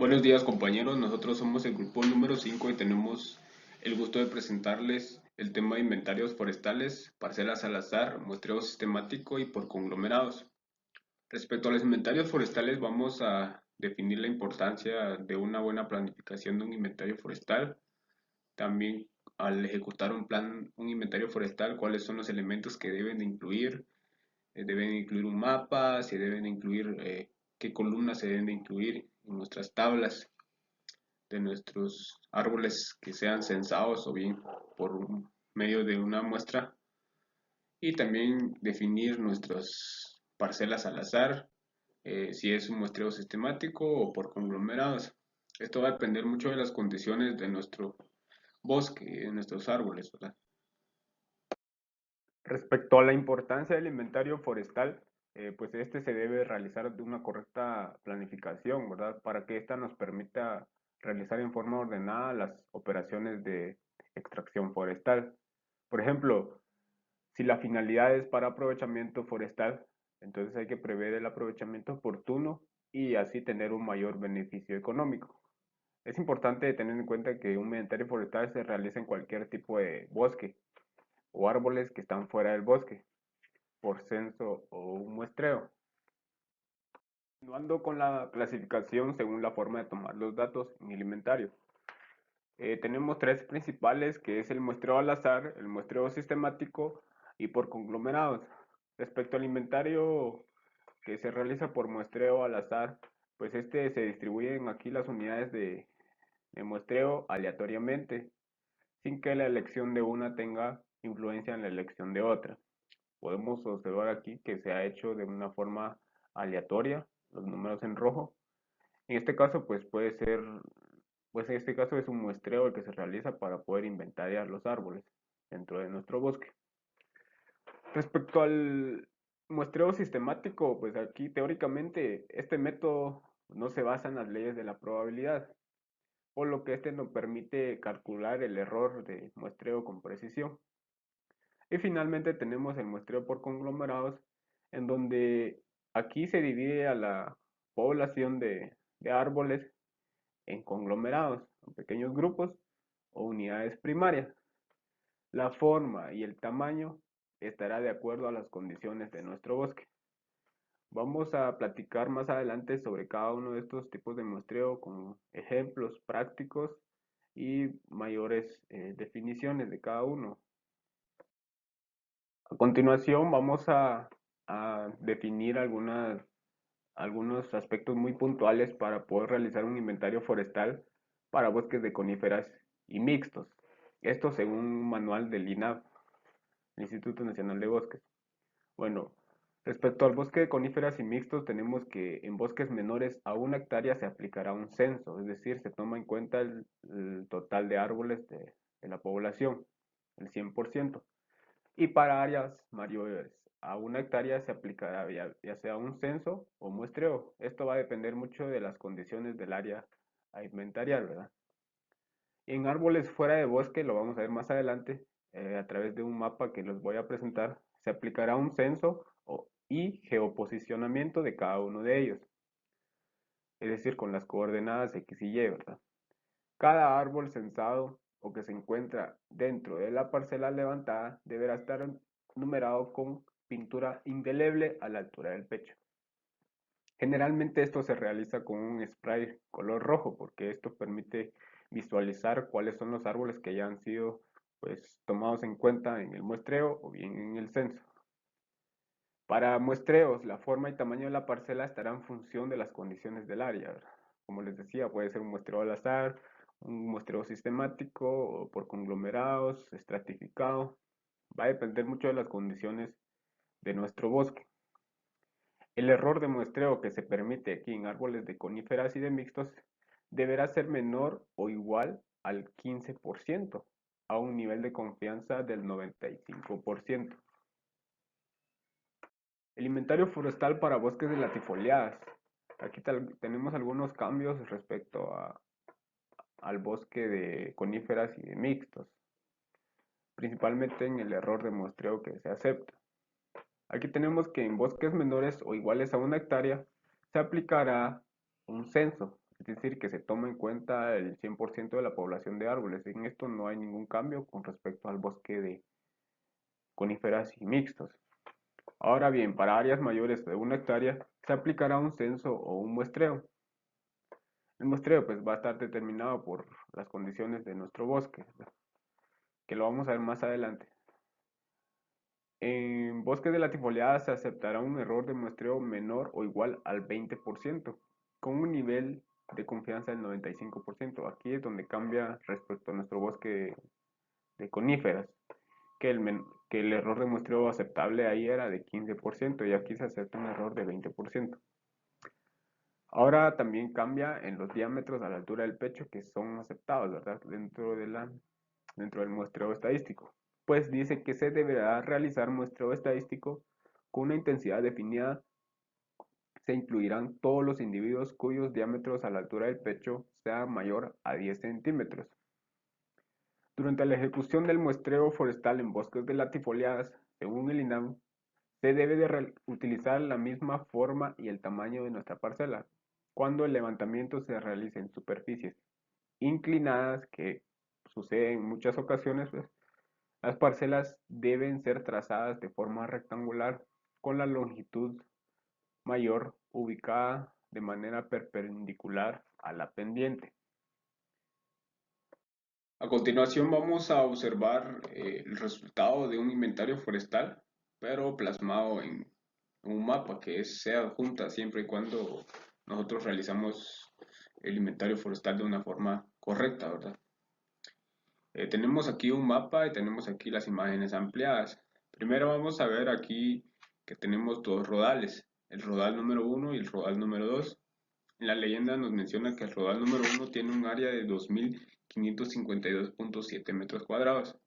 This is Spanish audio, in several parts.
Buenos días compañeros, nosotros somos el grupo número 5 y tenemos el gusto de presentarles el tema de inventarios forestales, parcelas al azar, muestreo sistemático y por conglomerados. Respecto a los inventarios forestales, vamos a definir la importancia de una buena planificación de un inventario forestal. También al ejecutar un inventario forestal, cuáles son los elementos que deben de incluir. Deben incluir un mapa, se deben de incluir qué columnas se deben de incluir en nuestras tablas de nuestros árboles que sean censados o bien por medio de una muestra, y también definir nuestras parcelas al azar, si es un muestreo sistemático o por conglomerados. Esto va a depender mucho de las condiciones de nuestro bosque, de nuestros árboles, ¿verdad? Respecto a la importancia del inventario forestal, pues este se debe realizar de una correcta planificación, ¿verdad? Para que ésta nos permita realizar en forma ordenada las operaciones de extracción forestal. Por ejemplo, si la finalidad es para aprovechamiento forestal, entonces hay que prever el aprovechamiento oportuno y así tener un mayor beneficio económico. Es importante tener en cuenta que un inventario forestal se realiza en cualquier tipo de bosque o árboles que están fuera del bosque por censo o un muestreo. Continuando con la clasificación según la forma de tomar los datos en el inventario. Tenemos tres principales, que es el muestreo al azar, el muestreo sistemático y por conglomerados. Respecto al inventario que se realiza por muestreo al azar, pues este se distribuyen aquí las unidades de muestreo aleatoriamente, sin que la elección de una tenga influencia en la elección de otra. Podemos observar aquí que se ha hecho de una forma aleatoria, los números en rojo. En este caso, pues puede ser, pues en este caso es un muestreo el que se realiza para poder inventariar los árboles dentro de nuestro bosque. Respecto al muestreo sistemático, pues aquí teóricamente este método no se basa en las leyes de la probabilidad, por lo que este nos permite calcular el error de muestreo con precisión. Y finalmente tenemos el muestreo por conglomerados, en donde aquí se divide a la población de árboles en conglomerados, en pequeños grupos o unidades primarias. La forma y el tamaño estará de acuerdo a las condiciones de nuestro bosque. Vamos a platicar más adelante sobre cada uno de estos tipos de muestreo con ejemplos prácticos y mayores definiciones de cada uno. A continuación vamos a definir algunos aspectos muy puntuales para poder realizar un inventario forestal para bosques de coníferas y mixtos. Esto según un manual del INAB, el Instituto Nacional de Bosques. Bueno, respecto al bosque de coníferas y mixtos, tenemos que en bosques menores a 1 hectárea se aplicará un censo, es decir, se toma en cuenta el total de árboles de la población, el 100%. Y para áreas mayores a 1 hectárea se aplicará ya sea un censo o muestreo. Esto va a depender mucho de las condiciones del área a inventariar, ¿verdad? En árboles fuera de bosque, lo vamos a ver más adelante, a través de un mapa que les voy a presentar, se aplicará un censo y geoposicionamiento de cada uno de ellos, es decir, con las coordenadas X y Y, ¿verdad? Cada árbol censado o que se encuentra dentro de la parcela levantada deberá estar numerado con pintura indeleble a la altura del pecho. Generalmente esto se realiza con un spray color rojo porque esto permite visualizar cuáles son los árboles que ya han sido pues tomados en cuenta en el muestreo o bien en el censo. Para muestreos, la forma y tamaño de la parcela estará en función de las condiciones del área. Como les decía, puede ser un muestreo al azar, un muestreo sistemático o por conglomerados, estratificado. Va a depender mucho de las condiciones de nuestro bosque. El error de muestreo que se permite aquí en árboles de coníferas y de mixtos deberá ser menor o igual al 15%, a un nivel de confianza del 95%. El inventario forestal para bosques de latifoliadas. Aquí tenemos algunos cambios respecto al bosque de coníferas y de mixtos, principalmente en el error de muestreo que se acepta. Aquí tenemos que en bosques menores o iguales a 1 hectárea se aplicará un censo, es decir, que se toma en cuenta el 100% de la población de árboles. En esto no hay ningún cambio con respecto al bosque de coníferas y mixtos. Ahora bien, para áreas mayores de 1 hectárea se aplicará un censo o un muestreo. El muestreo pues va a estar determinado por las condiciones de nuestro bosque, que lo vamos a ver más adelante. En bosques de latifoliada se aceptará un error de muestreo menor o igual al 20%, con un nivel de confianza del 95%. Aquí es donde cambia respecto a nuestro bosque de coníferas, que el error de muestreo aceptable ahí era de 15% y aquí se acepta un error de 20%. Ahora también cambia en los diámetros a la altura del pecho que son aceptados, ¿verdad? Dentro del muestreo estadístico. Pues dice que se deberá realizar muestreo estadístico con una intensidad definida. Se incluirán todos los individuos cuyos diámetros a la altura del pecho sea mayor a 10 centímetros. Durante la ejecución del muestreo forestal en bosques de latifoliadas, según el INAM, se debe de utilizar la misma forma y el tamaño de nuestra parcela cuando el levantamiento se realice en superficies inclinadas, que sucede en muchas ocasiones, pues, las parcelas deben ser trazadas de forma rectangular con la longitud mayor ubicada de manera perpendicular a la pendiente. A continuación vamos a observar el resultado de un inventario forestal, pero plasmado en un mapa que se adjunta siempre y cuando nosotros realizamos el inventario forestal de una forma correcta, ¿verdad? Tenemos aquí un mapa y tenemos aquí las imágenes ampliadas. Primero vamos a ver aquí que tenemos dos rodales, el rodal número 1 y el rodal número 2. En la leyenda nos menciona que el rodal número 1 tiene un área de 2.552.7 metros cuadrados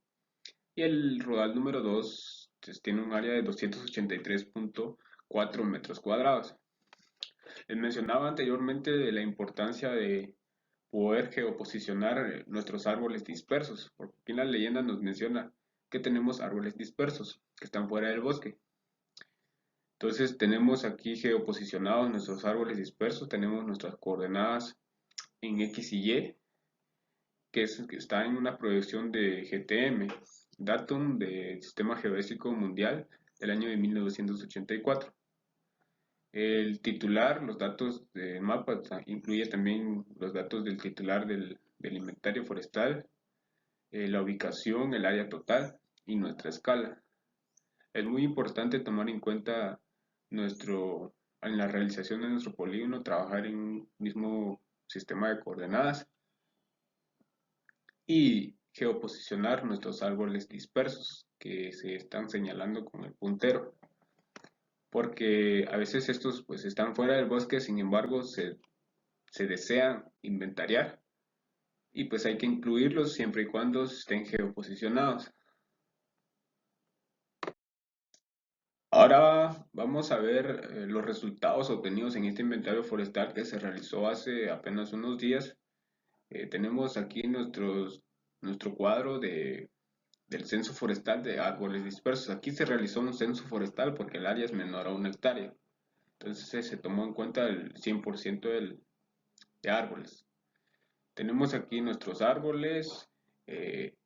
y el rodal número 2 pues, tiene un área de 283.4 metros cuadrados. Les mencionaba anteriormente de la importancia de poder geoposicionar nuestros árboles dispersos, porque aquí en la leyenda nos menciona que tenemos árboles dispersos, que están fuera del bosque. Entonces tenemos aquí geoposicionados nuestros árboles dispersos, tenemos nuestras coordenadas en X y Y, que está en una proyección de GTM, Datum del Sistema Geodésico Mundial del año de 1984. El titular, los datos del mapa, incluye también los datos del titular del inventario forestal, la ubicación, el área total y nuestra escala. Es muy importante tomar en cuenta en la realización de nuestro polígono, trabajar en un mismo sistema de coordenadas y geoposicionar nuestros árboles dispersos que se están señalando con el puntero. Porque a veces estos pues están fuera del bosque, sin embargo se desean inventariar y pues hay que incluirlos siempre y cuando estén geoposicionados. Ahora vamos a ver los resultados obtenidos en este inventario forestal que se realizó hace apenas unos días. Tenemos aquí nuestro cuadro del censo forestal de árboles dispersos. Aquí se realizó un censo forestal porque el área es menor a 1 hectárea. Entonces se tomó en cuenta el 100% de árboles. Tenemos aquí nuestros árboles,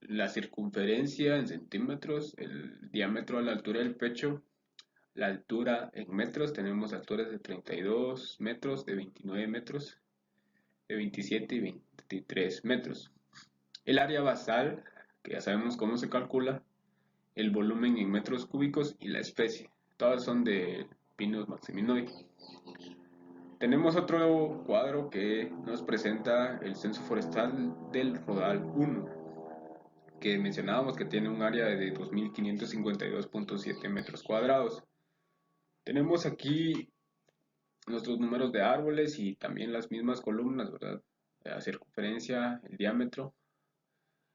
la circunferencia en centímetros, el diámetro a la altura del pecho, la altura en metros, tenemos alturas de 32 metros, de 29 metros, de 27 y 23 metros. El área basal, que ya sabemos cómo se calcula, el volumen en metros cúbicos y la especie. Todas son de Pinus maximinoi. Tenemos otro cuadro que nos presenta el censo forestal del Rodal 1, que mencionábamos que tiene un área de 2.552.7 metros cuadrados. Tenemos aquí nuestros números de árboles y también las mismas columnas, ¿verdad? La circunferencia, el diámetro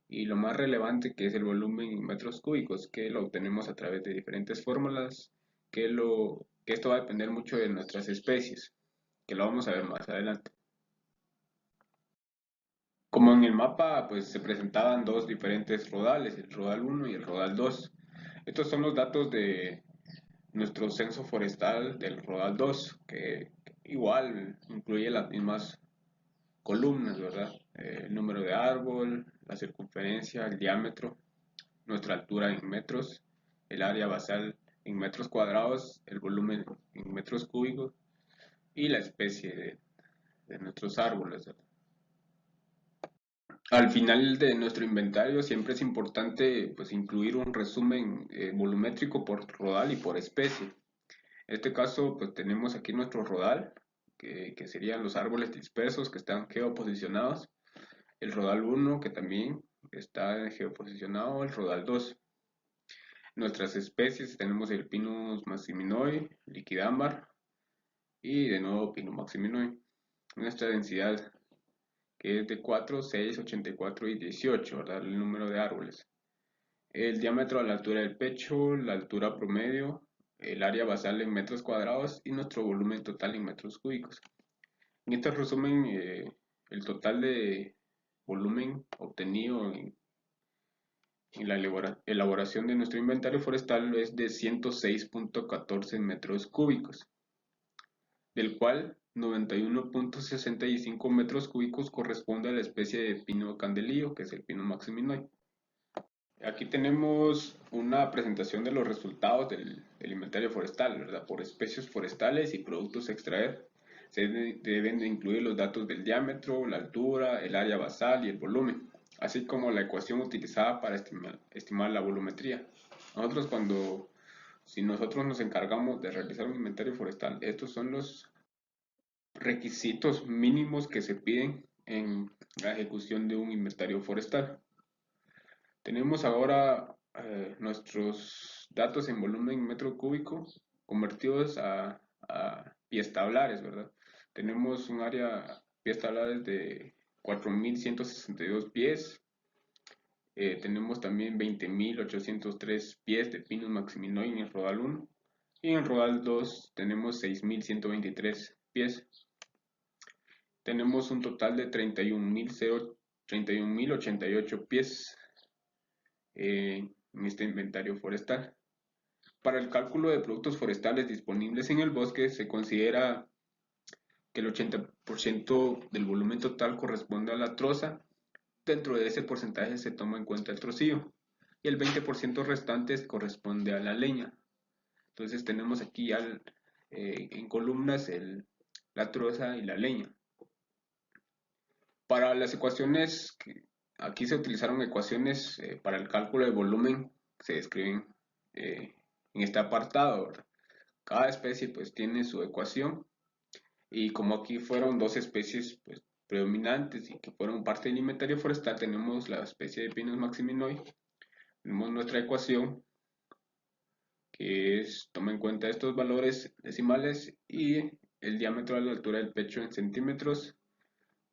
y lo más relevante que es el volumen en metros cúbicos, que lo obtenemos a través de diferentes fórmulas, que esto va a depender mucho de nuestras especies, que lo vamos a ver más adelante. Como en el mapa, pues se presentaban dos diferentes rodales, el rodal 1 y el rodal 2. Estos son los datos de nuestro censo forestal del rodal 2, que igual incluye las mismas columnas, ¿verdad? El número de árbol, la circunferencia, el diámetro, nuestra altura en metros, el área basal en metros cuadrados, el volumen en metros cúbicos y la especie de nuestros árboles, ¿verdad? Al final de nuestro inventario siempre es importante pues, incluir un resumen volumétrico por rodal y por especie. En este caso pues tenemos aquí nuestro rodal, que serían los árboles dispersos que están geoposicionados, el rodal 1 que también está geoposicionado, el rodal 2. Nuestras especies tenemos el Pinus maximinoi, liquidambar y de nuevo Pinus maximinoi. Nuestra densidad que es de 4, 6, 84 y 18, ¿verdad? El número de árboles. El diámetro a la altura del pecho, la altura promedio, el área basal en metros cuadrados y nuestro volumen total en metros cúbicos. En este resumen, el total de volumen obtenido en la elaboración de nuestro inventario forestal es de 106.14 metros cúbicos, del cual 91.65 metros cúbicos corresponde a la especie de pino candelillo, que es el pino maximinoi. Aquí tenemos una presentación de los resultados del inventario forestal, ¿verdad? Por especies forestales y productos a extraer. Se deben de incluir los datos del diámetro, la altura, el área basal y el volumen, así como la ecuación utilizada para estimar la volumetría. Si nosotros nos encargamos de realizar un inventario forestal, estos son los requisitos mínimos que se piden en la ejecución de un inventario forestal. Tenemos ahora nuestros datos en volumen metro cúbico convertidos a pies tablares, ¿verdad? Tenemos un área pies tablares de 4.162 pies. Tenemos también 20.803 pies de Pinus maximinoi en el rodal 1. Y en el rodal 2 tenemos 6.123 pies. Tenemos un total de 31.088 pies en este inventario forestal. Para el cálculo de productos forestales disponibles en el bosque se considera que el 80% del volumen total corresponde a la troza. Dentro de ese porcentaje se toma en cuenta el trocillo y el 20% restante corresponde a la leña. Entonces tenemos aquí ya en columnas la troza y la leña. Para las ecuaciones, aquí se utilizaron ecuaciones para el cálculo de volumen, se describen en este apartado, ¿verdad? Cada especie pues tiene su ecuación y como aquí fueron dos especies pues predominantes y que fueron parte del inventario forestal, tenemos la especie de Pinus maximinoi, tenemos nuestra ecuación que toma en cuenta estos valores decimales y el diámetro a la altura del pecho en centímetros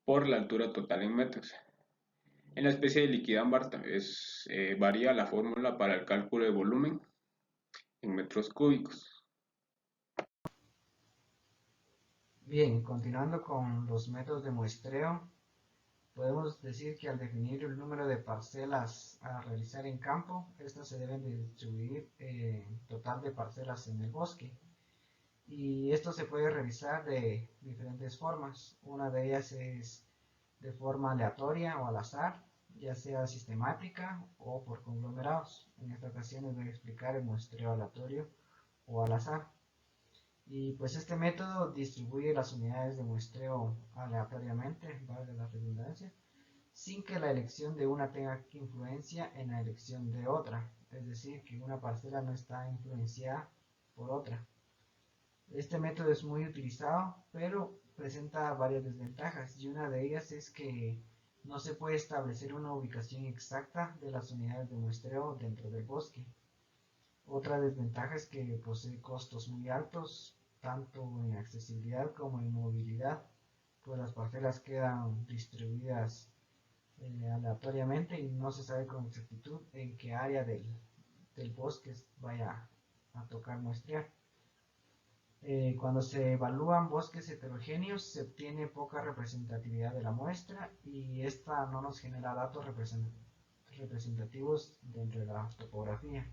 por la altura total en metros. En la especie de liquidambar varía la fórmula para el cálculo de volumen en metros cúbicos. Bien, continuando con los métodos de muestreo, podemos decir que al definir el número de parcelas a realizar en campo, estas se deben de distribuir en total de parcelas en el bosque. Y esto se puede realizar de diferentes formas. Una de ellas es de forma aleatoria o al azar, ya sea sistemática o por conglomerados. En esta ocasión les voy a explicar el muestreo aleatorio o al azar. Y pues este método distribuye las unidades de muestreo aleatoriamente, valga la redundancia, sin que la elección de una tenga influencia en la elección de otra, es decir, que una parcela no está influenciada por otra. Este método es muy utilizado, pero presenta varias desventajas y una de ellas es que no se puede establecer una ubicación exacta de las unidades de muestreo dentro del bosque. Otra desventaja es que posee costos muy altos, tanto en accesibilidad como en movilidad, pues las parcelas quedan distribuidas aleatoriamente y no se sabe con exactitud en qué área del bosque vaya a tocar muestrear. Cuando se evalúan bosques heterogéneos se obtiene poca representatividad de la muestra y esta no nos genera datos representativos dentro de la topografía.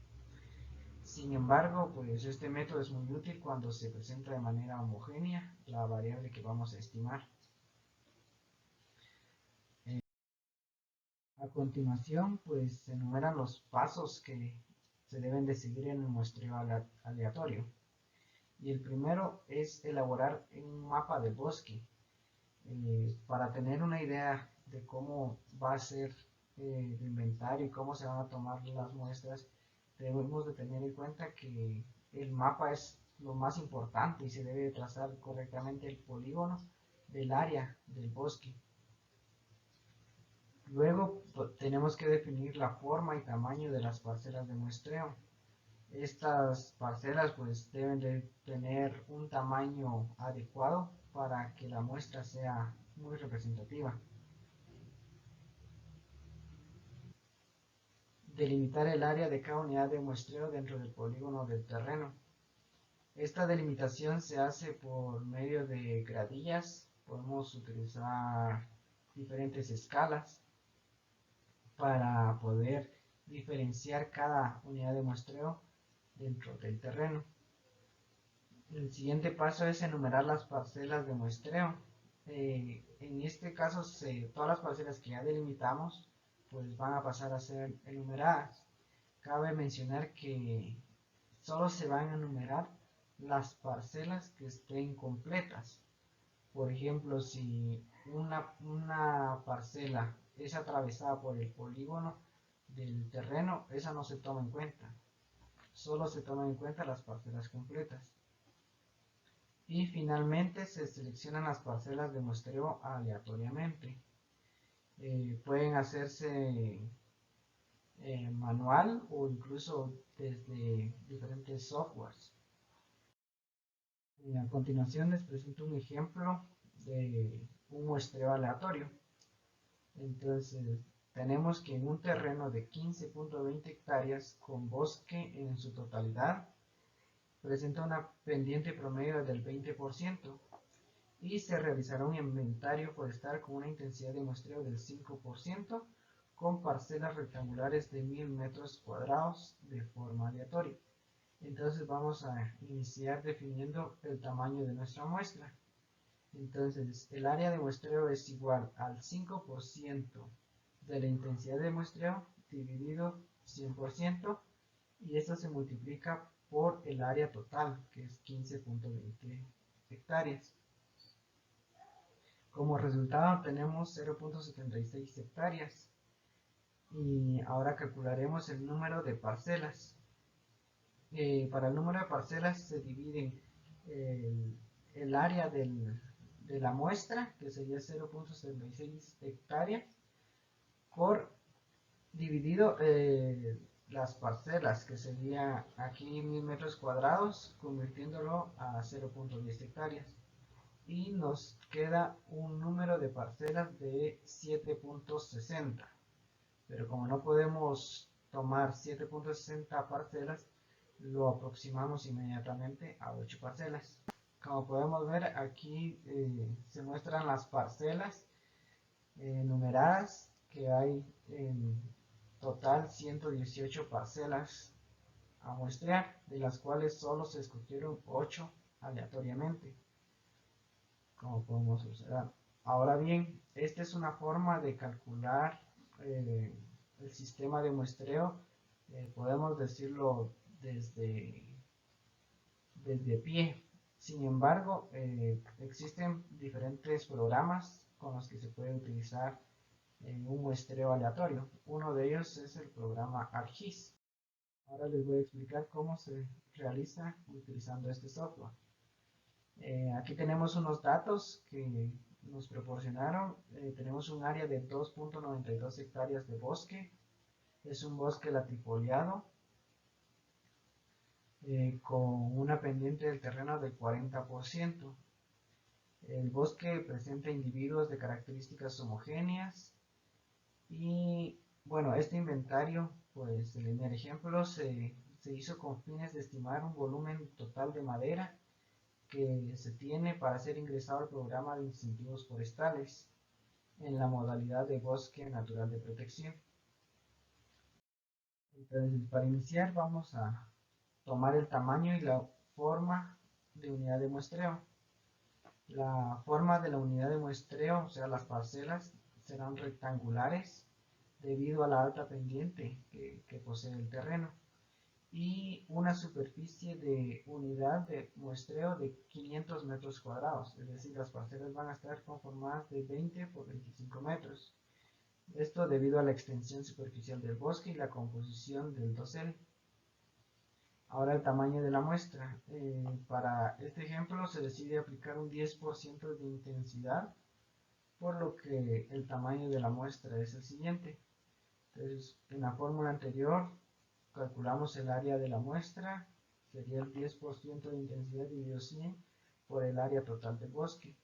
Sin embargo, pues este método es muy útil cuando se presenta de manera homogénea la variable que vamos a estimar. A continuación, pues se enumeran los pasos que se deben de seguir en el muestreo aleatorio. Y el primero es elaborar un mapa del bosque. Para tener una idea de cómo va a ser el inventario y cómo se van a tomar las muestras, debemos de tener en cuenta que el mapa es lo más importante y se debe trazar correctamente el polígono del área del bosque. Luego tenemos que definir la forma y tamaño de las parcelas de muestreo. Estas parcelas pues deben de tener un tamaño adecuado para que la muestra sea muy representativa. Delimitar el área de cada unidad de muestreo dentro del polígono del terreno. Esta delimitación se hace por medio de gradillas. Podemos utilizar diferentes escalas para poder diferenciar cada unidad de muestreo dentro del terreno. El siguiente paso es enumerar las parcelas de muestreo. En este caso, todas las parcelas que ya delimitamos pues van a pasar a ser enumeradas. Cabe mencionar que solo se van a enumerar las parcelas que estén completas. Por ejemplo, si una parcela es atravesada por el polígono del terreno, esa no se toma en cuenta. Solo se toman en cuenta las parcelas completas. Y finalmente se seleccionan las parcelas de muestreo aleatoriamente. Pueden hacerse manual o incluso desde diferentes softwares. A continuación les presento un ejemplo de un muestreo aleatorio. Entonces tenemos que en un terreno de 15.20 hectáreas con bosque en su totalidad presenta una pendiente promedio del 20% y se realizará un inventario forestal con una intensidad de muestreo del 5% con parcelas rectangulares de 1000 metros cuadrados de forma aleatoria. Entonces vamos a iniciar definiendo el tamaño de nuestra muestra. Entonces el área de muestreo es igual al 5% de la intensidad de muestreo dividido 100% y esto se multiplica por el área total, que es 15.20 hectáreas. Como resultado tenemos 0.76 hectáreas. Y ahora calcularemos el número de parcelas. Para el número de parcelas se divide el área de la muestra, que sería 0.76 hectáreas, por dividido las parcelas, que sería aquí 1000 metros cuadrados, convirtiéndolo a 0.10 hectáreas. Y nos queda un número de parcelas de 7.60. Pero como no podemos tomar 7.60 parcelas, lo aproximamos inmediatamente a 8 parcelas. Como podemos ver, aquí se muestran las parcelas numeradas, que hay en total 118 parcelas a muestrear, de las cuales solo se escogieron 8 aleatoriamente, como podemos observar. Ahora bien, esta es una forma de calcular el sistema de muestreo, podemos decirlo desde pie. Sin embargo, existen diferentes programas con los que se puede utilizar un muestreo aleatorio. Uno de ellos es el programa ArcGIS. Ahora les voy a explicar cómo se realiza utilizando este software. Aquí tenemos unos datos que nos proporcionaron. Tenemos un área de 2.92 hectáreas de bosque. Es un bosque latifoliado con una pendiente del terreno del 40%. El bosque presenta individuos de características homogéneas y bueno, este inventario, pues el primer ejemplo se hizo con fines de estimar un volumen total de madera que se tiene para ser ingresado al programa de incentivos forestales en la modalidad de bosque natural de protección. Entonces, para iniciar vamos a tomar el tamaño y la forma de unidad de muestreo. La forma de la unidad de muestreo, o sea las parcelas, serán rectangulares debido a la alta pendiente que posee el terreno, y una superficie de unidad de muestreo de 500 metros cuadrados, es decir, las parcelas van a estar conformadas de 20 por 25 metros. Esto debido a la extensión superficial del bosque y la composición del dosel. Ahora el tamaño de la muestra. Para este ejemplo se decide aplicar un 10% de intensidad, por lo que el tamaño de la muestra es el siguiente. Entonces, en la fórmula anterior calculamos el área de la muestra, sería el 10% de intensidad dividido 100 por el área total del bosque.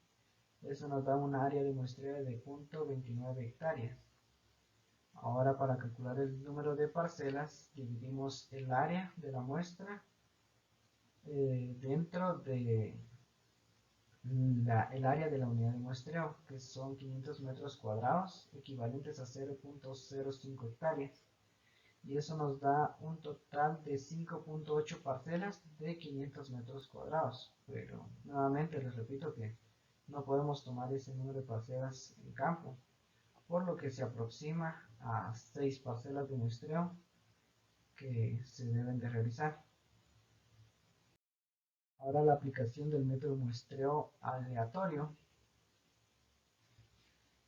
Eso nos da un área de muestreo de 0.29 hectáreas. Ahora, para calcular el número de parcelas, dividimos el área de la muestra dentro de el área de la unidad de muestreo, que son 500 metros cuadrados, equivalentes a 0.05 hectáreas. Y eso nos da un total de 5.8 parcelas de 500 metros cuadrados. Pero nuevamente les repito que no podemos tomar ese número de parcelas en campo, por lo que se aproxima a 6 parcelas de muestreo que se deben de realizar. Ahora la aplicación del método muestreo aleatorio.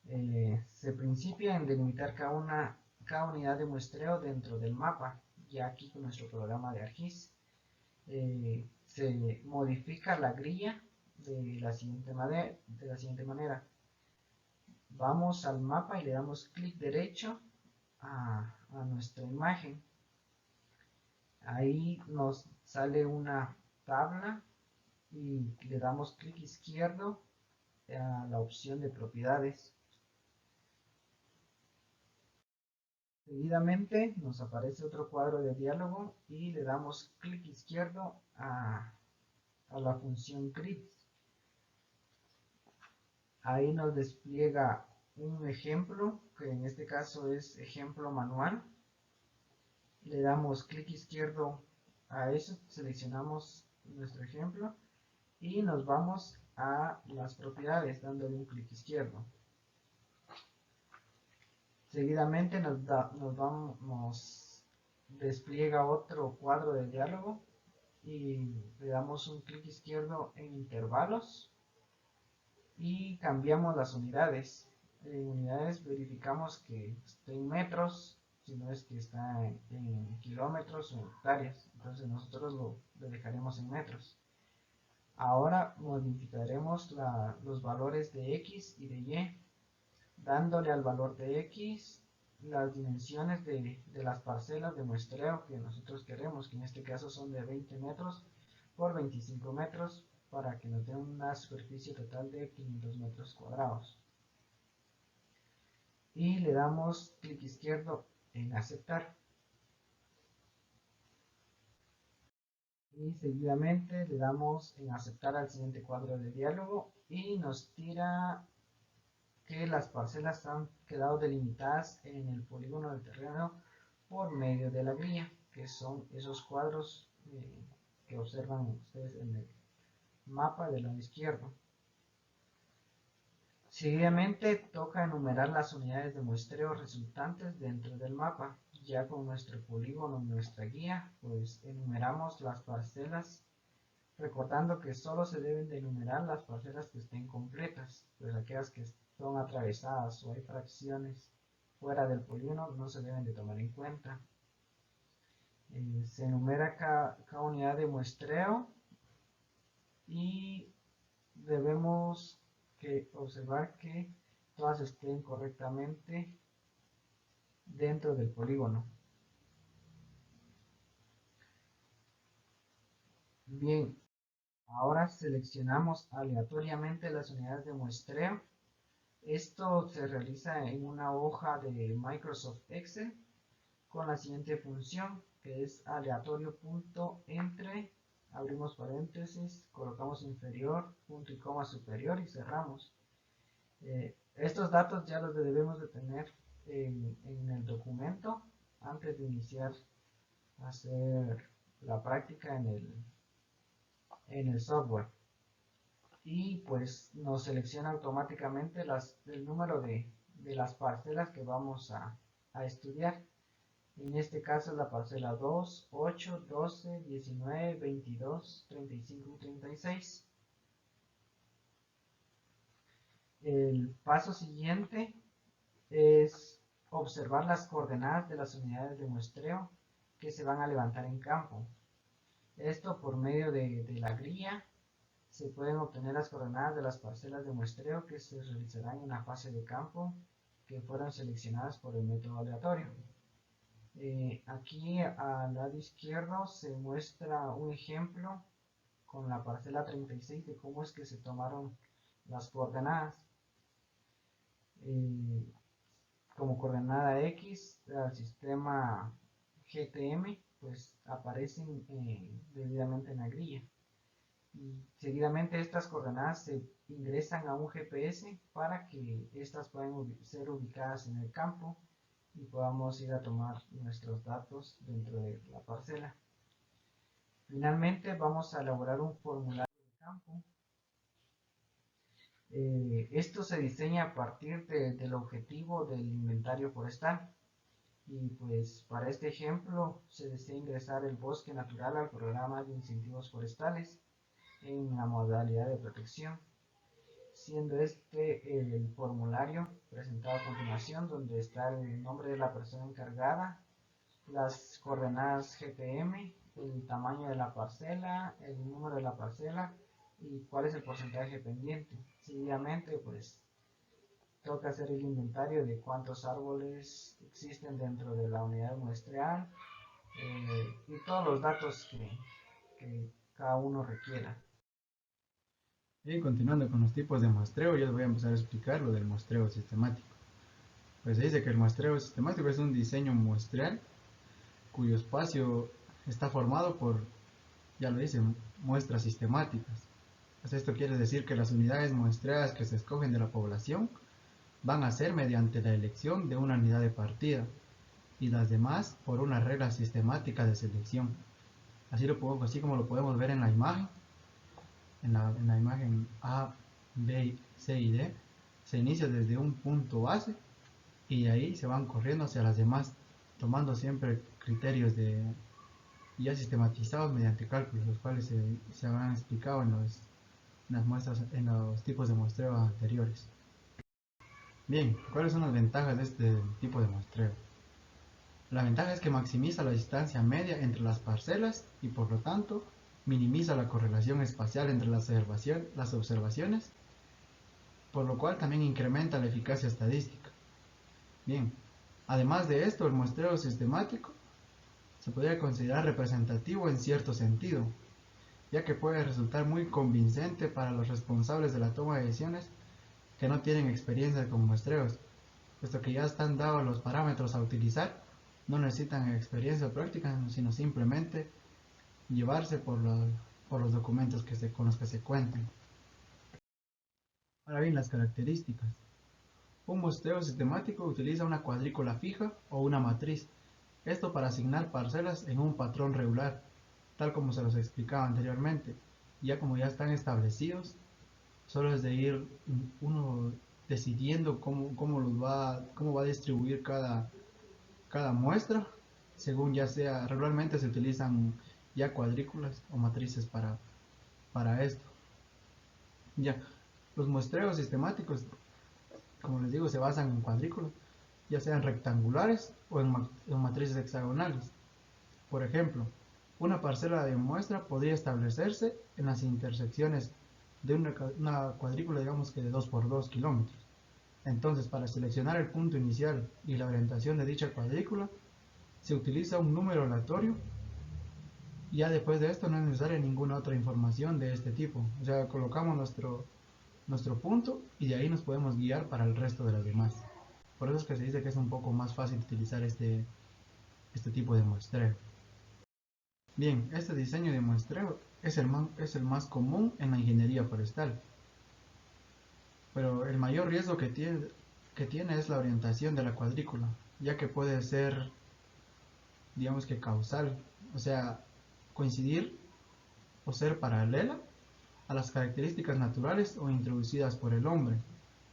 Se principia en delimitar cada unidad de muestreo dentro del mapa, ya aquí con nuestro programa de ArcGIS. Se modifica la grilla de la siguiente manera. Vamos al mapa y le damos clic derecho a nuestra imagen. Ahí nos sale una tabla y le damos clic izquierdo a la opción de propiedades. Seguidamente nos aparece otro cuadro de diálogo y le damos clic izquierdo a la función grid. Ahí nos despliega un ejemplo, que en este caso es ejemplo manual. Le damos clic izquierdo a eso, seleccionamos nuestro ejemplo y nos vamos a las propiedades dándole un clic izquierdo. Seguidamente nos despliega otro cuadro de diálogo y le damos un clic izquierdo en intervalos y cambiamos las unidades. En unidades verificamos que esté en metros, si no es que está en kilómetros o hectáreas. Entonces nosotros lo dejaremos en metros. Ahora modificaremos los valores de X y de Y, dándole al valor de X las dimensiones de las parcelas de muestreo que nosotros queremos, que en este caso son de 20 metros por 25 metros, para que nos dé una superficie total de 500 metros cuadrados. Y le damos clic izquierdo en aceptar. Y seguidamente le damos en aceptar al siguiente cuadro de diálogo y nos tira que las parcelas han quedado delimitadas en el polígono del terreno por medio de la grilla, que son esos cuadros que observan ustedes en el mapa del lado izquierdo. Seguidamente toca enumerar las unidades de muestreo resultantes dentro del mapa. Ya con nuestro polígono en nuestra guía, pues enumeramos las parcelas, recordando que solo se deben de enumerar las parcelas que estén completas, pues aquellas que son atravesadas o hay fracciones fuera del polígono no se deben de tomar en cuenta. Se enumera cada unidad de muestreo y debemos observar que todas estén correctamente dentro del polígono. Bien, ahora seleccionamos aleatoriamente las unidades de muestreo. Esto se realiza en una hoja de Microsoft Excel con la siguiente función, que es aleatorio.entre, abrimos paréntesis, colocamos inferior, punto y coma superior y cerramos. Estos datos ya los debemos de tener en el documento antes de iniciar a hacer la práctica en el software. Y pues nos selecciona automáticamente el número de las parcelas que vamos a a estudiar. En este caso es la parcela 2, 8, 12, 19, 22, 35 y 36. El paso siguiente es observar las coordenadas de las unidades de muestreo que se van a levantar en campo. Esto por medio de la grilla se pueden obtener las coordenadas de las parcelas de muestreo que se realizarán en la fase de campo que fueron seleccionadas por el método aleatorio. Aquí al lado izquierdo se muestra un ejemplo con la parcela 36 de cómo es que se tomaron las coordenadas. Como coordenada X al sistema GTM pues aparecen debidamente en la grilla. Y seguidamente estas coordenadas se ingresan a un GPS para que estas puedan ser ubicadas en el campo y podamos ir a tomar nuestros datos dentro de la parcela. Finalmente vamos a elaborar un formulario de campo. Esto se diseña a partir del objetivo del inventario forestal. Y pues para este ejemplo se desea ingresar el bosque natural al programa de incentivos forestales en la modalidad de protección, siendo este el formulario presentado a continuación, donde está el nombre de la persona encargada, las coordenadas GTM, el tamaño de la parcela, el número de la parcela y cuál es el porcentaje pendiente. Seguidamente pues toca hacer el inventario de cuántos árboles existen dentro de la unidad muestreal y todos los datos que cada uno requiera. Y continuando con los tipos de muestreo, yo les voy a empezar a explicar lo del muestreo sistemático. Pues se dice que el muestreo sistemático es un diseño muestreal cuyo espacio está formado por, ya lo dice, muestras sistemáticas. Pues esto quiere decir que las unidades muestreadas que se escogen de la población van a ser mediante la elección de una unidad de partida y las demás por una regla sistemática de selección. Así como lo podemos ver en la imagen. En la imagen A, B, C y D, se inicia desde un punto base y de ahí se van corriendo hacia las demás, tomando siempre criterios ya sistematizados mediante cálculos, los cuales se habrán explicado en las muestras, en los tipos de muestreo anteriores. Bien, ¿cuáles son las ventajas de este tipo de muestreo? La ventaja es que maximiza la distancia media entre las parcelas y por lo tanto minimiza la correlación espacial entre las observaciones, por lo cual también incrementa la eficacia estadística. Bien, además de esto, el muestreo sistemático se podría considerar representativo en cierto sentido, ya que puede resultar muy convincente para los responsables de la toma de decisiones que no tienen experiencia con muestreos, puesto que ya están dados los parámetros a utilizar, no necesitan experiencia o práctica, sino simplemente llevarse por los documentos con los que se cuentan. Ahora bien, las características. Un muestreo sistemático utiliza una cuadrícula fija o una matriz, esto para asignar parcelas en un patrón regular, tal como se los explicaba anteriormente. Ya como ya están establecidos, solo es de ir uno decidiendo cómo va a distribuir cada muestra, según ya sea, regularmente se utilizan ya cuadrículas o matrices para esto. Ya, los muestreos sistemáticos, como les digo, se basan en cuadrículas, ya sean rectangulares o en matrices hexagonales. Por ejemplo, una parcela de muestra podría establecerse en las intersecciones de una cuadrícula, digamos que de 2 por 2 kilómetros. Entonces, para seleccionar el punto inicial y la orientación de dicha cuadrícula, se utiliza un número aleatorio. Ya después de esto no es necesaria ninguna otra información de este tipo. O sea, colocamos nuestro punto y de ahí nos podemos guiar para el resto de las demás. Por eso es que se dice que es un poco más fácil utilizar este tipo de muestreo. Bien, este diseño de muestreo es el más común en la ingeniería forestal. Pero el mayor riesgo que tiene es la orientación de la cuadrícula, ya que puede ser, digamos que causal, o sea, coincidir o ser paralela a las características naturales o introducidas por el hombre.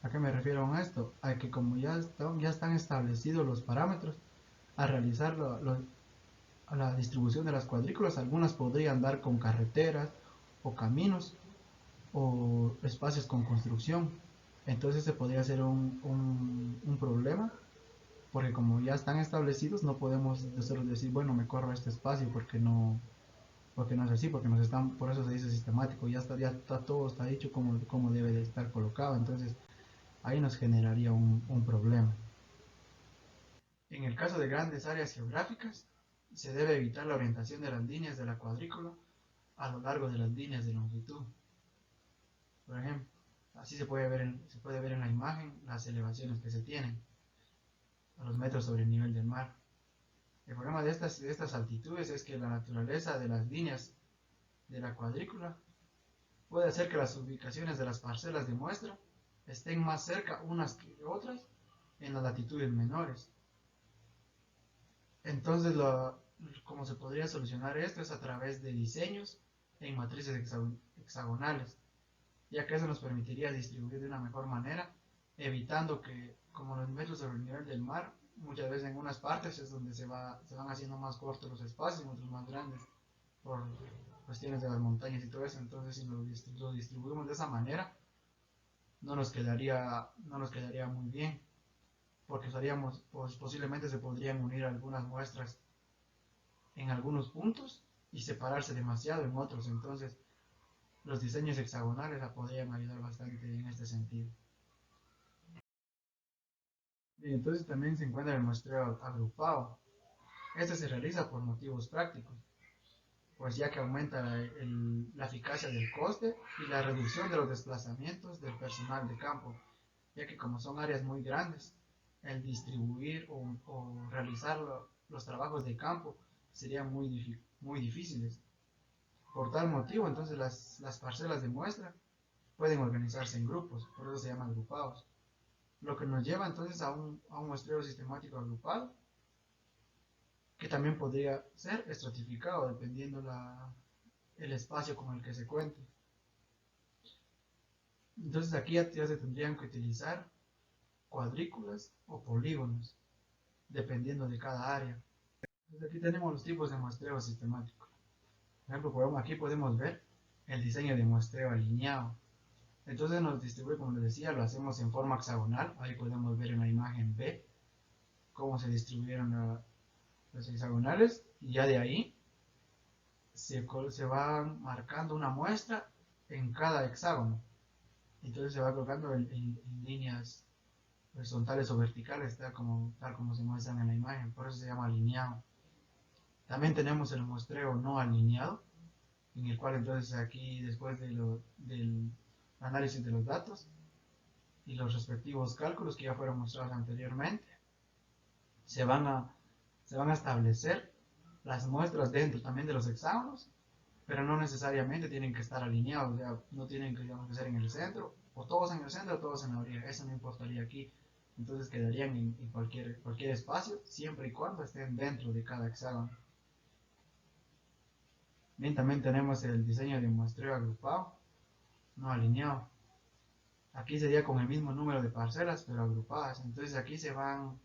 ¿A qué me refiero con esto? A que como ya están establecidos los parámetros, al realizar la distribución de las cuadrículas, algunas podrían dar con carreteras o caminos o espacios con construcción. Entonces se podría hacer un problema, porque como ya están establecidos, no podemos nosotros decir, bueno, me corro este espacio porque no es así, por eso se dice sistemático, ya está todo está dicho como debe de estar colocado. Entonces ahí nos generaría un problema. En el caso de grandes áreas geográficas, se debe evitar la orientación de las líneas de la cuadrícula a lo largo de las líneas de longitud. Por ejemplo, así se puede ver en la imagen las elevaciones que se tienen a los metros sobre el nivel del mar. El problema de estas altitudes es que la naturaleza de las líneas de la cuadrícula puede hacer que las ubicaciones de las parcelas de muestra estén más cerca unas que otras en las latitudes menores. Entonces, como se podría solucionar esto es a través de diseños en matrices hexagonales, ya que eso nos permitiría distribuir de una mejor manera, evitando que, como los metros sobre el nivel del mar, muchas veces en unas partes es donde se van haciendo más cortos los espacios, en otros más grandes, por cuestiones de las montañas y todo eso. Entonces, si lo distribuimos de esa manera, no nos quedaría muy bien, porque pues posiblemente se podrían unir algunas muestras en algunos puntos y separarse demasiado en otros. Entonces, los diseños hexagonales la podrían ayudar bastante en este sentido. Y entonces también se encuentra el muestreo agrupado. Este se realiza por motivos prácticos, pues ya que aumenta la eficacia del coste y la reducción de los desplazamientos del personal de campo, ya que como son áreas muy grandes, el distribuir o realizar los trabajos de campo serían muy difíciles. Por tal motivo, entonces las parcelas de muestra pueden organizarse en grupos, por eso se llaman agrupados. Lo que nos lleva entonces a un muestreo sistemático agrupado, que también podría ser estratificado dependiendo el espacio con el que se cuente. Entonces aquí ya se tendrían que utilizar cuadrículas o polígonos, dependiendo de cada área. Entonces aquí tenemos los tipos de muestreo sistemático. Por ejemplo, aquí podemos ver el diseño de muestreo alineado. Entonces nos distribuye, como les decía, lo hacemos en forma hexagonal. Ahí podemos ver en la imagen B cómo se distribuyeron los hexagonales, y ya de ahí se va marcando una muestra en cada hexágono. Entonces se va colocando en líneas horizontales o verticales, tal como se muestran en la imagen. Por eso se llama alineado. También tenemos el muestreo no alineado, en el cual entonces aquí, después del análisis de los datos y los respectivos cálculos que ya fueron mostrados anteriormente, se van a establecer las muestras dentro también de los hexágonos, pero no necesariamente tienen que estar alineados. O sea, no tienen que ser en el centro, o todos en el centro o todos en la orilla. Eso no importaría aquí. Entonces quedarían en cualquier espacio, siempre y cuando estén dentro de cada hexágono. Bien, también tenemos el diseño de muestreo agrupado, no alineado. Aquí sería con el mismo número de parcelas, pero agrupadas. Entonces aquí se van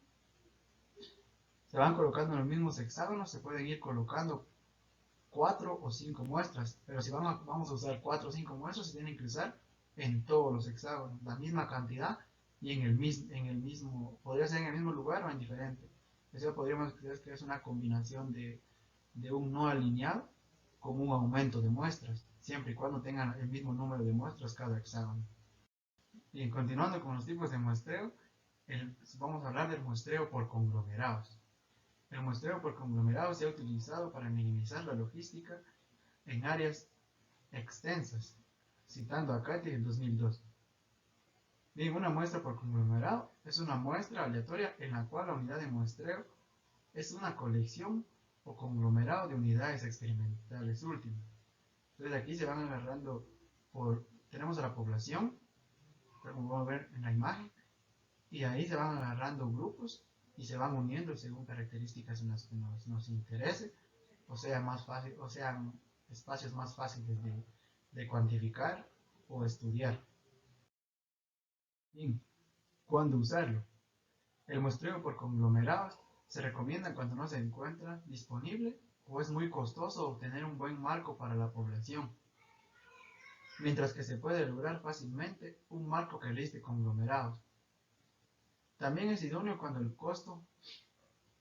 colocando en los mismos hexágonos, se pueden ir colocando 4 o 5 muestras, pero si vamos a usar 4 o 5 muestras, se tienen que usar en todos los hexágonos, la misma cantidad y en el mismo, podría ser en el mismo lugar o en diferente. Eso podríamos decir que es una combinación de un no alineado con un aumento de muestras, siempre y cuando tengan el mismo número de muestras cada hexágono. Y continuando con los tipos de muestreo, vamos a hablar del muestreo por conglomerados. El muestreo por conglomerados se ha utilizado para minimizar la logística en áreas extensas, citando a Katy en 2002. Bien, una muestra por conglomerado es una muestra aleatoria en la cual la unidad de muestreo es una colección o conglomerado de unidades experimentales últimas. Entonces aquí se van agarrando tenemos a la población, como vamos a ver en la imagen, y ahí se van agarrando grupos y se van uniendo según características en las que nos interese, o sean espacios más fáciles de cuantificar o estudiar. Bien, ¿Cuándo usarlo? El muestreo por conglomerados se recomienda cuando no se encuentra disponible o es muy costoso obtener un buen marco para la población, mientras que se puede lograr fácilmente un marco que liste conglomerados. También es idóneo cuando el costo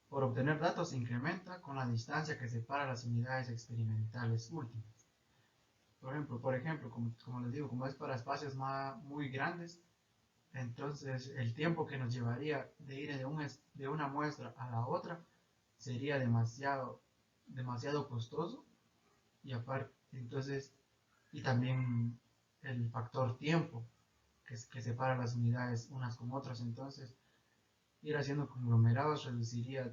por obtener datos se incrementa con la distancia que separa las unidades experimentales últimas. Por ejemplo, como les digo, como es para espacios muy grandes, entonces el tiempo que nos llevaría de ir de una muestra a la otra sería demasiado costoso, y aparte, entonces, y también el factor tiempo que separa las unidades unas con otras. Entonces ir haciendo conglomerados reduciría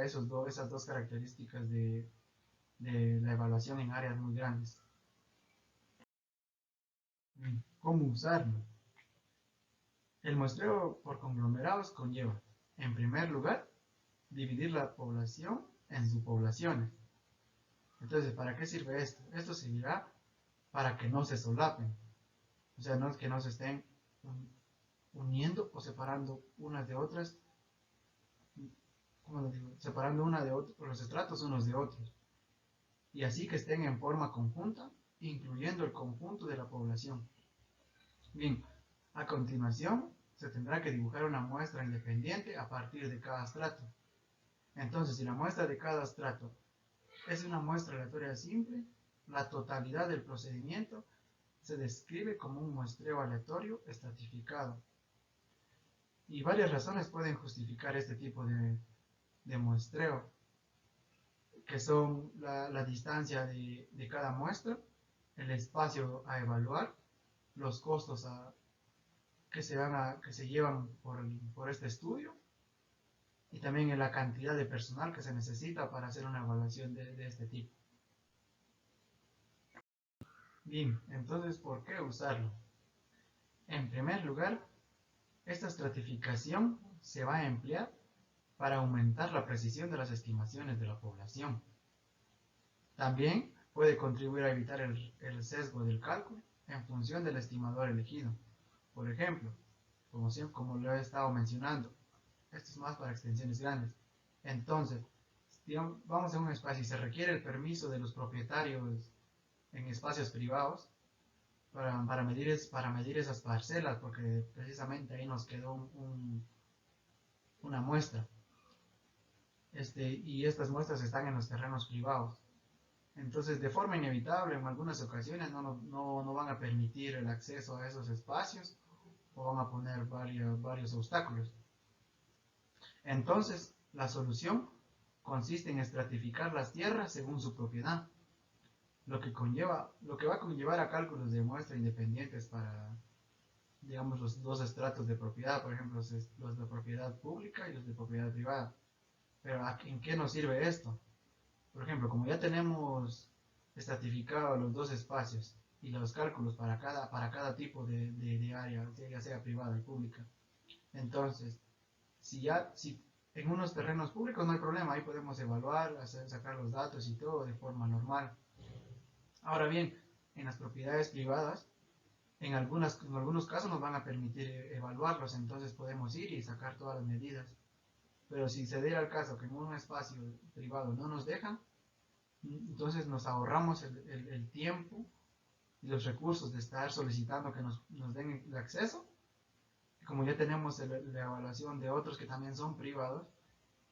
esas dos características de la evaluación en áreas muy grandes. ¿Cómo usarlo? El muestreo por conglomerados conlleva, en primer lugar, dividir la población en subpoblaciones. Entonces, ¿para qué sirve esto? Esto servirá para que no se solapen, o sea, que no se estén uniendo o separando unas de otras, ¿cómo lo digo? Separando una de otra, los estratos unos de otros, y así que estén en forma conjunta, incluyendo el conjunto de la población. Bien, a continuación se tendrá que dibujar una muestra independiente a partir de cada estrato. Entonces, si la muestra de cada estrato es una muestra aleatoria simple, la totalidad del procedimiento se describe como un muestreo aleatorio estratificado. Y varias razones pueden justificar este tipo de muestreo, que son la distancia de cada muestra, el espacio a evaluar, los costos que se llevan por este estudio, y también en la cantidad de personal que se necesita para hacer una evaluación de este tipo. Bien, entonces, ¿por qué usarlo? En primer lugar, esta estratificación se va a emplear para aumentar la precisión de las estimaciones de la población. También puede contribuir a evitar el sesgo del cálculo en función del estimador elegido. Por ejemplo, como lo he estado mencionando, esto es más para extensiones grandes. Entonces, digamos, vamos a un espacio y se requiere el permiso de los propietarios en espacios privados para medir esas parcelas, porque precisamente ahí nos quedó una muestra. Y estas muestras están en los terrenos privados. Entonces, de forma inevitable, en algunas ocasiones no van a permitir el acceso a esos espacios, o van a poner varios obstáculos. Entonces, la solución consiste en estratificar las tierras según su propiedad, lo que va a conllevar a cálculos de muestra independientes para, digamos, los dos estratos de propiedad, por ejemplo, los de propiedad pública y los de propiedad privada. Pero ¿en qué nos sirve esto? Por ejemplo, como ya tenemos estratificados los dos espacios y los cálculos para cada tipo de área, ya sea privada y pública, entonces, si en unos terrenos públicos no hay problema, ahí podemos evaluar, sacar los datos y todo de forma normal. Ahora bien, en las propiedades privadas, en algunos casos nos van a permitir evaluarlos, entonces podemos ir y sacar todas las medidas. Pero si se diera el caso que en un espacio privado no nos dejan, entonces nos ahorramos el tiempo y los recursos de estar solicitando que nos den el acceso. Como ya tenemos la evaluación de otros que también son privados,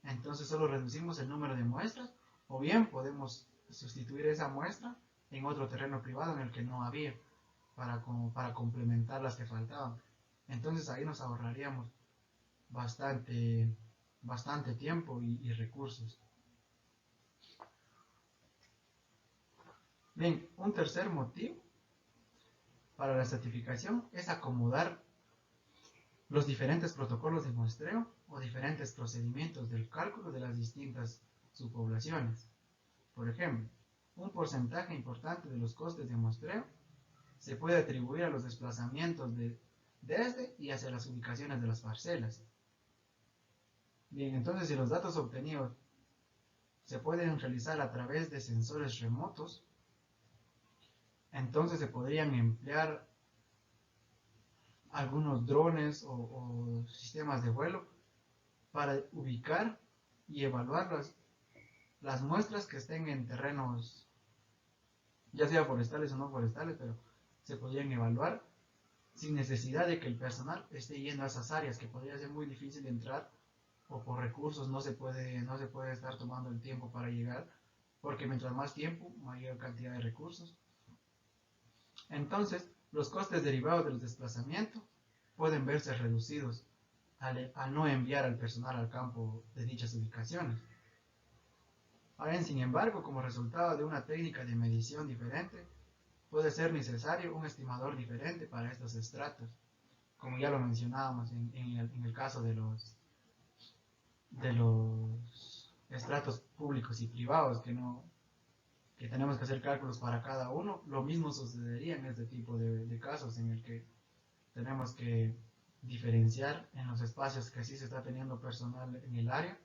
entonces solo reducimos el número de muestras, o bien podemos sustituir esa muestra en otro terreno privado en el que no había, para complementar las que faltaban. Entonces ahí nos ahorraríamos bastante tiempo y recursos. Bien, un tercer motivo para la estratificación es acomodar los diferentes protocolos de muestreo o diferentes procedimientos del cálculo de las distintas subpoblaciones. Por ejemplo, un porcentaje importante de los costes de muestreo se puede atribuir a los desplazamientos desde y hacia las ubicaciones de las parcelas. Bien, entonces si los datos obtenidos se pueden realizar a través de sensores remotos, entonces se podrían emplear algunos drones o sistemas de vuelo para ubicar y evaluar las muestras que estén en terrenos, ya sea forestales o no forestales, pero se podrían evaluar sin necesidad de que el personal esté yendo a esas áreas, que podría ser muy difícil entrar, o por recursos no se puede estar tomando el tiempo para llegar, porque mientras más tiempo, mayor cantidad de recursos. Entonces, los costes derivados del desplazamiento pueden verse reducidos al no enviar al personal al campo de dichas ubicaciones. Ahora bien, sin embargo, como resultado de una técnica de medición diferente, puede ser necesario un estimador diferente para estos estratos, como ya lo mencionábamos en el caso de los estratos públicos y privados, que tenemos que hacer cálculos para cada uno. Lo mismo sucedería en este tipo de casos en el que tenemos que diferenciar en los espacios que sí se está teniendo personal en el área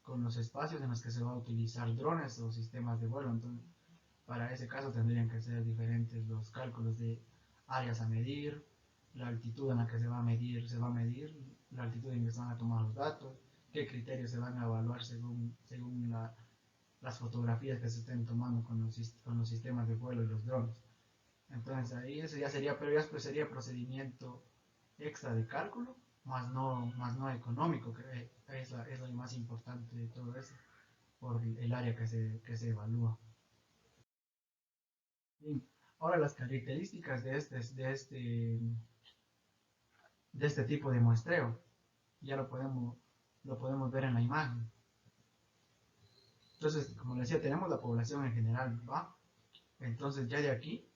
con los espacios en los que se va a utilizar drones o sistemas de vuelo. Entonces, para ese caso tendrían que ser diferentes los cálculos de áreas a medir, la altitud en la que se va a medir, la altitud en que se van a tomar los datos, qué criterios se van a evaluar según las fotografías que se estén tomando con los sistemas de vuelo y los drones. Entonces ahí eso ya sería, pero ya pues sería procedimiento extra de cálculo, más no económico, que es lo más importante de todo eso, por el área que se evalúa. Bien, ahora las características de este tipo de muestreo, ya lo podemos ver en la imagen. Entonces, como les decía, tenemos la población en general, ¿va? Entonces ya de aquí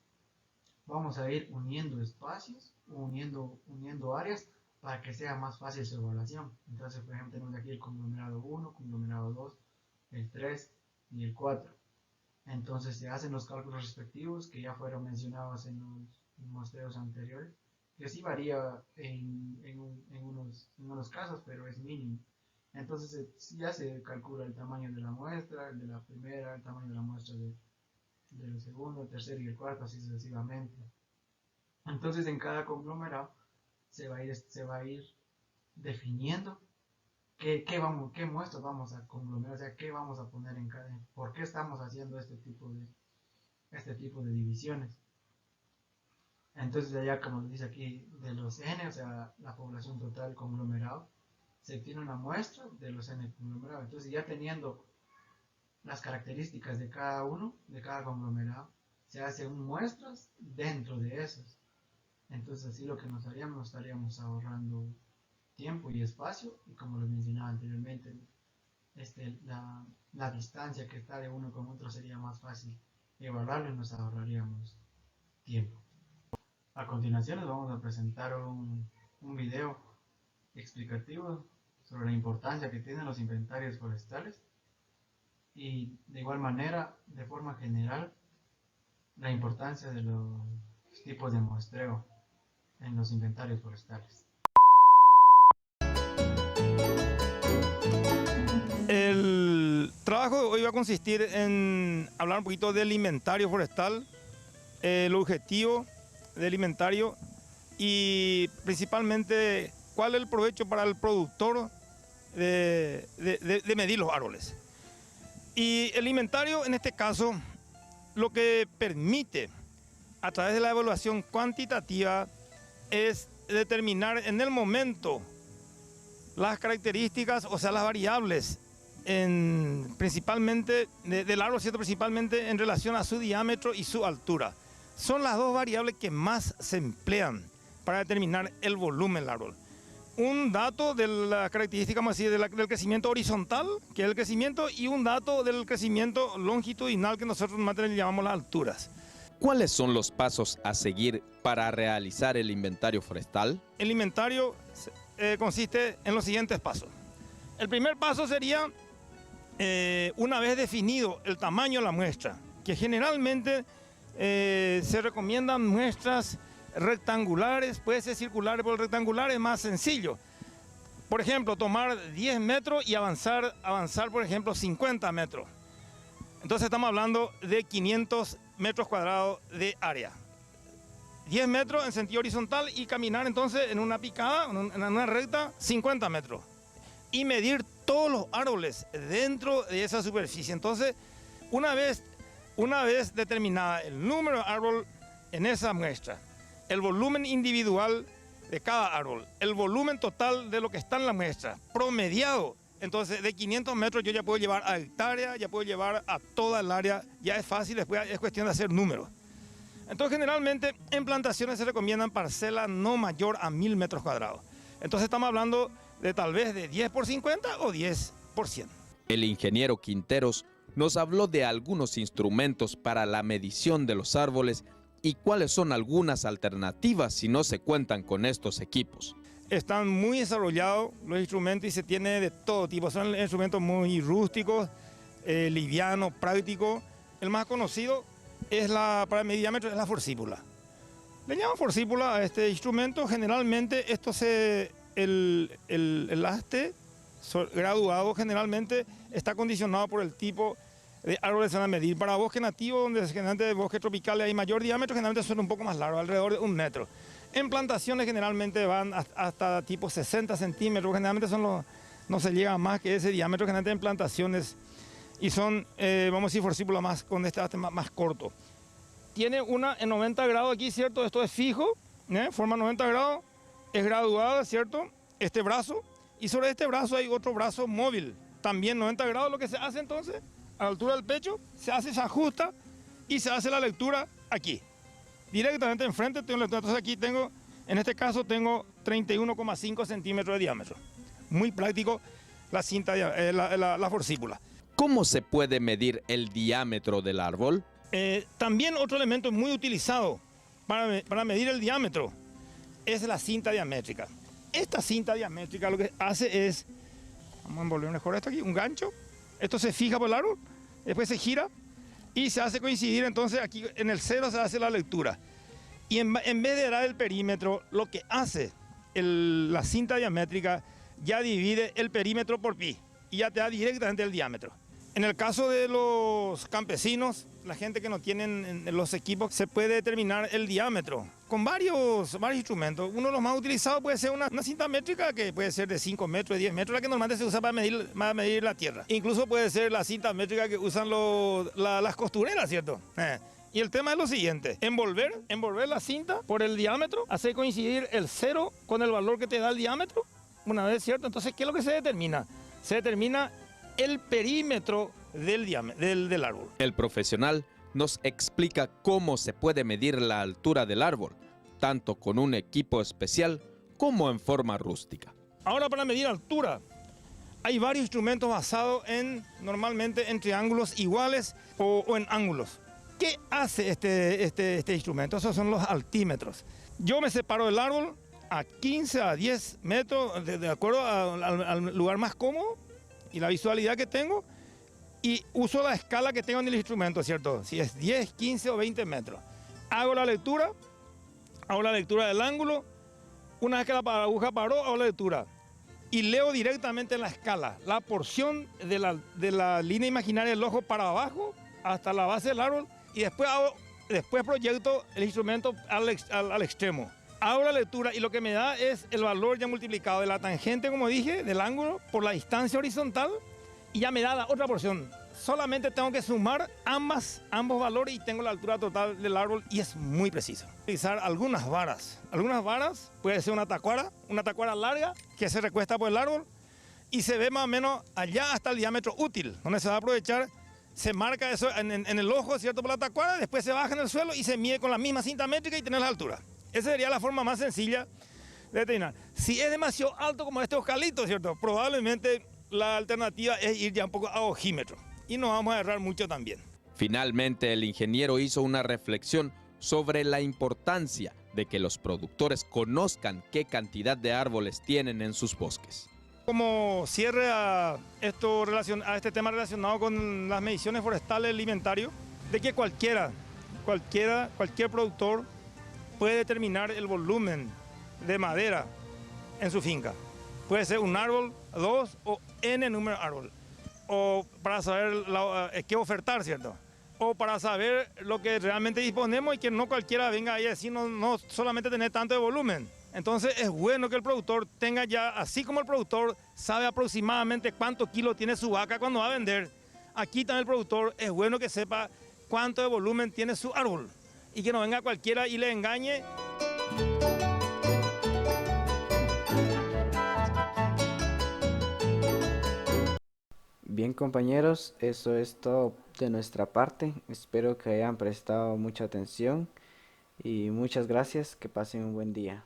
vamos a ir uniendo espacios, uniendo áreas para que sea más fácil su evaluación. Entonces, por ejemplo, tenemos aquí el conglomerado 1, conglomerado 2, el 3 y el 4. Entonces se hacen los cálculos respectivos que ya fueron mencionados en los muestreos anteriores, que sí varía en unos casos, pero es mínimo. Entonces ya se calcula el tamaño de la muestra, el de la primera, el tamaño de la muestra del segundo, el tercero y el cuarto, así sucesivamente. Entonces en cada conglomerado se va a ir definiendo qué muestras vamos a conglomerar, o sea, qué vamos a poner en cada, por qué estamos haciendo este tipo de divisiones. Entonces ya como dice aquí, de los n, o sea, la población total conglomerado, se tiene una muestra de los n conglomerados. Entonces ya teniendo las características de cada uno, de cada conglomerado, se hacen muestras dentro de esos. Entonces así lo que nos estaríamos ahorrando tiempo y espacio, y como les mencionaba anteriormente, la distancia que está de uno con otro sería más fácil evaluarlo y nos ahorraríamos tiempo. A continuación les vamos a presentar un video explicativo sobre la importancia que tienen los inventarios forestales y de igual manera, de forma general, la importancia de los tipos de muestreo en los inventarios forestales. El trabajo de hoy va a consistir en hablar un poquito del inventario forestal, el objetivo del inventario y principalmente cuál es el provecho para el productor de medir los árboles. Y el inventario en este caso lo que permite a través de la evaluación cuantitativa es determinar en el momento las características, o sea, las variables principalmente del árbol, ¿cierto? Principalmente en relación a su diámetro y su altura. Son las dos variables que más se emplean para determinar el volumen del árbol. Un dato de la característica, vamos a decir, del crecimiento horizontal, que es el crecimiento, y un dato del crecimiento longitudinal, que nosotros más le llamamos las alturas. ¿Cuáles son los pasos a seguir para realizar el inventario forestal? El inventario consiste en los siguientes pasos. El primer paso sería, una vez definido el tamaño de la muestra, que generalmente se recomiendan muestras rectangulares, puede ser circulares, pero el rectangular es más sencillo. Por ejemplo, tomar 10 metros y avanzar, por ejemplo, 50 metros. Entonces estamos hablando de 500 metros cuadrados de área. 10 metros en sentido horizontal y caminar entonces en una picada, en una recta, 50 metros. Y medir todos los árboles dentro de esa superficie. Entonces, una vez determinada el número de árbol en esa muestra, el volumen individual de cada árbol, el volumen total de lo que está en la muestra, promediado, entonces de 500 metros yo ya puedo llevar a hectárea, ya puedo llevar a toda el área, ya es fácil, después es cuestión de hacer números. Entonces, generalmente en plantaciones se recomiendan parcelas no mayor a 1000 metros cuadrados. Entonces estamos hablando de tal vez de 10 por 50 o 10%. El ingeniero Quinteros nos habló de algunos instrumentos para la medición de los árboles y cuáles son algunas alternativas si no se cuentan con estos equipos. Están muy desarrollados los instrumentos y se tiene de todo tipo. Son instrumentos muy rústicos, livianos, prácticos. El más conocido para medir diámetro es la forcípula. Le llaman forcípula a este instrumento. Generalmente el haste graduado generalmente está condicionado por el tipo de árboles que se van a medir. Para bosque nativo, donde generalmente bosque tropical hay mayor diámetro, generalmente son un poco más largos, alrededor de 1 metro. En plantaciones generalmente van hasta tipo 60 centímetros, generalmente no se llega más que ese diámetro, generalmente en plantaciones, y son, vamos a decir, forcípulas con este haste más corto. Tiene una en 90 grados aquí, ¿cierto? Esto es fijo, forma 90 grados, es graduada, ¿cierto? Este brazo, y sobre este brazo hay otro brazo móvil, también 90 grados. Lo que se hace entonces, a la altura del pecho, se ajusta y se hace la lectura aquí. Directamente enfrente tengo lectura. Entonces aquí tengo, en este caso tengo 31,5 centímetros de diámetro. Muy práctico la cinta, la forcípula. ¿Cómo se puede medir el diámetro del árbol? También otro elemento muy utilizado para medir el diámetro es la cinta diamétrica. Esta cinta diamétrica lo que hace es, vamos a envolver mejor esto aquí, un gancho. Esto se fija por el árbol, después se gira y se hace coincidir, entonces aquí en el cero se hace la lectura. Y en vez de dar el perímetro, lo que hace la cinta diamétrica ya divide el perímetro por pi y ya te da directamente el diámetro. En el caso de los campesinos, la gente que no tienen los equipos, se puede determinar el diámetro con varios instrumentos. Uno de los más utilizados puede ser una cinta métrica que puede ser de 5 metros, de 10 metros, la que normalmente se usa para medir la tierra. Incluso puede ser la cinta métrica que usan las costureras, ¿cierto? Y el tema es lo siguiente: envolver la cinta por el diámetro, hacer coincidir el cero con el valor que te da el diámetro, una vez, ¿cierto? Entonces, ¿qué es lo que se determina? Se determina el perímetro del árbol. El profesional nos explica cómo se puede medir la altura del árbol, tanto con un equipo especial como en forma rústica. Ahora, para medir altura, hay varios instrumentos basados normalmente en triángulos iguales o en ángulos. ¿Qué hace este instrumento? Esos son los altímetros. Yo me separo del árbol a 15 a 10 metros, de acuerdo al lugar más cómodo y la visualidad que tengo, y uso la escala que tengo en el instrumento, ¿cierto? Si es 10, 15 o 20 metros. Hago la lectura del ángulo. Una vez que la aguja paró, hago la lectura. Y leo directamente en la escala la porción de la línea imaginaria del ojo para abajo hasta la base del árbol, y después proyecto el instrumento al extremo. Hago la lectura y lo que me da es el valor ya multiplicado de la tangente, como dije, del ángulo por la distancia horizontal, y ya me da la otra porción. Solamente tengo que sumar ambos valores y tengo la altura total del árbol, y es muy preciso. Utilizar algunas varas. Algunas varas, puede ser una tacuara larga que se recuesta por el árbol y se ve más o menos allá hasta el diámetro útil, donde se va a aprovechar. Se marca eso en el ojo, ¿cierto? Por la tacuara, después se baja en el suelo y se mide con la misma cinta métrica y tener la altura. Esa sería la forma más sencilla de determinar. Si es demasiado alto como este oscalito, ¿cierto? Probablemente la alternativa es ir ya un poco a ojímetro. Y nos vamos a errar mucho también. Finalmente, el ingeniero hizo una reflexión sobre la importancia de que los productores conozcan qué cantidad de árboles tienen en sus bosques. Como cierre a este tema relacionado con las mediciones forestales alimentarias, de que cualquier productor puede determinar el volumen de madera en su finca. Puede ser un árbol, 2 o n número de árboles. O para saber qué ofertar, ¿cierto? o para saber lo que realmente disponemos y que no cualquiera venga ahí a decir no solamente tener tanto de volumen. Entonces es bueno que el productor tenga ya, así como el productor sabe aproximadamente cuántos kilos tiene su vaca cuando va a vender, aquí también el productor es bueno que sepa cuánto de volumen tiene su árbol y que no venga cualquiera y le engañe. Bien compañeros, eso es todo de nuestra parte. Espero que hayan prestado mucha atención y muchas gracias. Que pasen un buen día.